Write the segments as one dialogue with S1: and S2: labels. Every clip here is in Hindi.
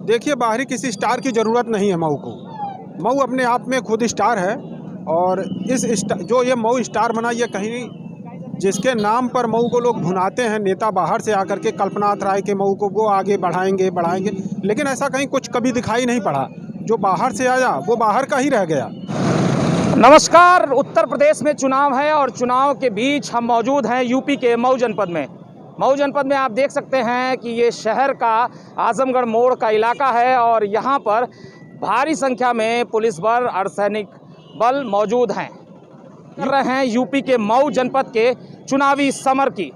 S1: देखिए, बाहरी किसी स्टार की ज़रूरत नहीं है मऊ को। मऊ अपने आप में खुद स्टार है। और जो ये मऊ स्टार बना, ये कहीं जिसके नाम पर मऊ को लोग भुनाते हैं, नेता बाहर से आकर के कल्पनाथ राय के मऊ को वो आगे बढ़ाएंगे, लेकिन ऐसा कहीं कुछ कभी दिखाई नहीं पड़ा। जो बाहर से आया वो बाहर का ही रह गया।
S2: नमस्कार। उत्तर प्रदेश में चुनाव है और चुनाव के बीच हम मौजूद हैं यूपी के मऊ जनपद में। मऊ जनपद में आप देख सकते हैं कि ये शहर का आजमगढ़ मोड़ का इलाका है और यहाँ पर भारी संख्या में पुलिस बल, अर्धसैनिक बल मौजूद हैं। कर रहे हैं यूपी के मऊ जनपद के चुनावी समर की।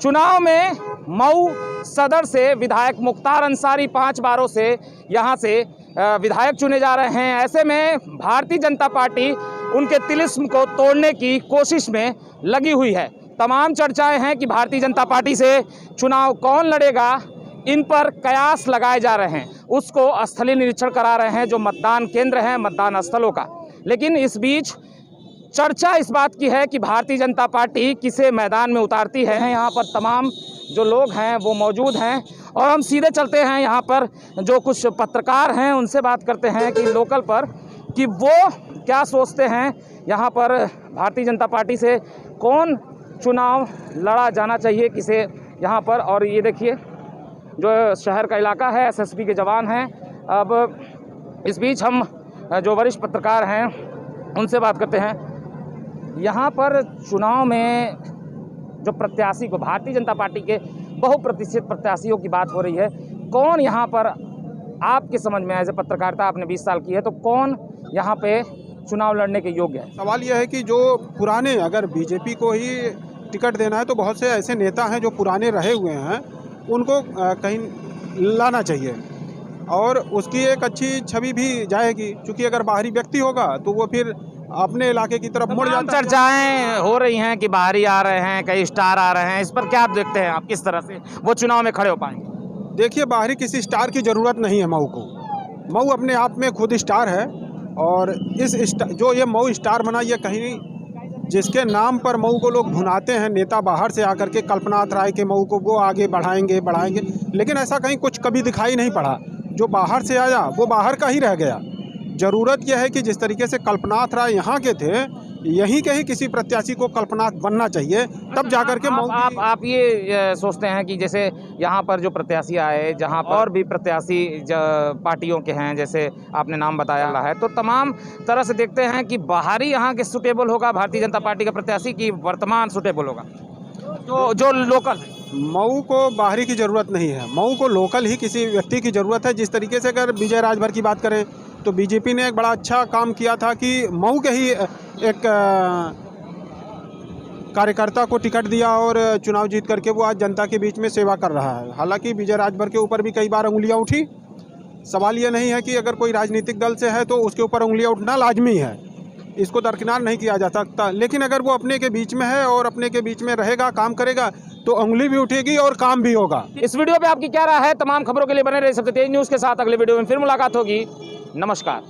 S2: चुनाव में मऊ सदर से विधायक मुख्तार अंसारी 5 बारों से यहाँ से विधायक चुने जा रहे हैं। ऐसे में भारतीय जनता पार्टी उनके तिलिस्म को तोड़ने की कोशिश में लगी हुई है। तमाम चर्चाएं हैं कि भारतीय जनता पार्टी से चुनाव कौन लड़ेगा, इन पर कयास लगाए जा रहे हैं। उसको स्थलीय निरीक्षण करा रहे हैं जो मतदान केंद्र हैं, मतदान स्थलों का। लेकिन इस बीच चर्चा इस बात की है कि भारतीय जनता पार्टी किसे मैदान में उतारती है। यहाँ पर तमाम जो लोग हैं वो मौजूद हैं और हम सीधे चलते हैं यहाँ पर जो कुछ पत्रकार हैं उनसे बात करते हैं कि लोकल पर कि वो क्या सोचते हैं, यहाँ पर भारतीय जनता पार्टी से कौन चुनाव लड़ा जाना चाहिए किसे यहाँ पर। और ये देखिए जो शहर का इलाका है, एसएसबी के जवान हैं। अब इस बीच हम जो वरिष्ठ पत्रकार हैं उनसे बात करते हैं। यहाँ पर चुनाव में जो प्रत्याशी को, भारतीय जनता पार्टी के बहुप्रतिशत प्रत्याशियों की बात हो रही है, कौन यहाँ पर आपके समझ में, एज ए पत्रकारिता आपने 20 साल की है, तो कौन यहाँ पे चुनाव लड़ने के योग्य है?
S1: सवाल यह है कि जो पुराने, अगर बीजेपी को ही टिकट देना है तो बहुत से ऐसे नेता हैं जो पुराने रहे हुए हैं, उनको कहीं लाना चाहिए और उसकी एक अच्छी छवि भी जाएगी। क्योंकि अगर बाहरी व्यक्ति होगा तो वो फिर अपने इलाके की तरफ मुड़ जाता है।
S2: चर्चाएं हो रही हैं कि बाहरी आ रहे हैं, कई स्टार आ रहे हैं, इस पर क्या आप देखते हैं? आप किस तरह से वो चुनाव में खड़े हो पाएंगे?
S1: देखिए, बाहरी किसी स्टार की ज़रूरत नहीं है मऊ को। मऊ अपने आप में खुद स्टार है। और जो ये मऊ स्टार बना, ये कहीं जिसके नाम पर मऊ को लोग भुनाते हैं, नेता बाहर से आकर के कल्पनाथ राय के मऊ को वो आगे बढ़ाएंगे, लेकिन ऐसा कहीं कुछ कभी दिखाई नहीं पड़ा। जो बाहर से आया वो बाहर का ही रह गया। ज़रूरत यह है कि जिस तरीके से कल्पनाथ राय यहाँ के थे, यहीं के ही किसी प्रत्याशी को कल्पनाथ बनना चाहिए, तब जाकर के मऊ।
S2: आप ये सोचते हैं कि जैसे यहाँ पर जो प्रत्याशी आए, जहाँ पर और भी प्रत्याशी पार्टियों के हैं, जैसे आपने नाम बताया है, तो तमाम तरह से देखते हैं कि बाहरी यहाँ के सुटेबल होगा भारतीय जनता पार्टी का प्रत्याशी की वर्तमान सुटेबल होगा जो लोकल है?
S1: मऊ को बाहरी की ज़रूरत नहीं है, मऊ को लोकल ही किसी व्यक्ति की ज़रूरत है। जिस तरीके से अगर विजय राजभर की बात करें तो बीजेपी ने एक बड़ा अच्छा काम किया था कि मऊ के ही एक कार्यकर्ता को टिकट दिया और चुनाव जीत करके वो आज जनता के बीच में सेवा कर रहा है। हालांकि विजय राजभर के ऊपर भी कई बार उंगलियां उठी। सवाल ये नहीं है कि अगर कोई राजनीतिक दल से है तो उसके ऊपर उंगलियां उठना लाजमी है, इसको दरकिनार नहीं किया जा सकता। लेकिन अगर वो अपने के बीच में है और अपने के बीच में रहेगा, काम करेगा, तो उंगली भी उठेगी और काम भी होगा।
S2: इस वीडियो पे आपकी क्या राय है? तमाम खबरों के लिए बने रहे सबसे तेज न्यूज़ के साथ। अगले वीडियो में फिर मुलाकात होगी। नमस्कार।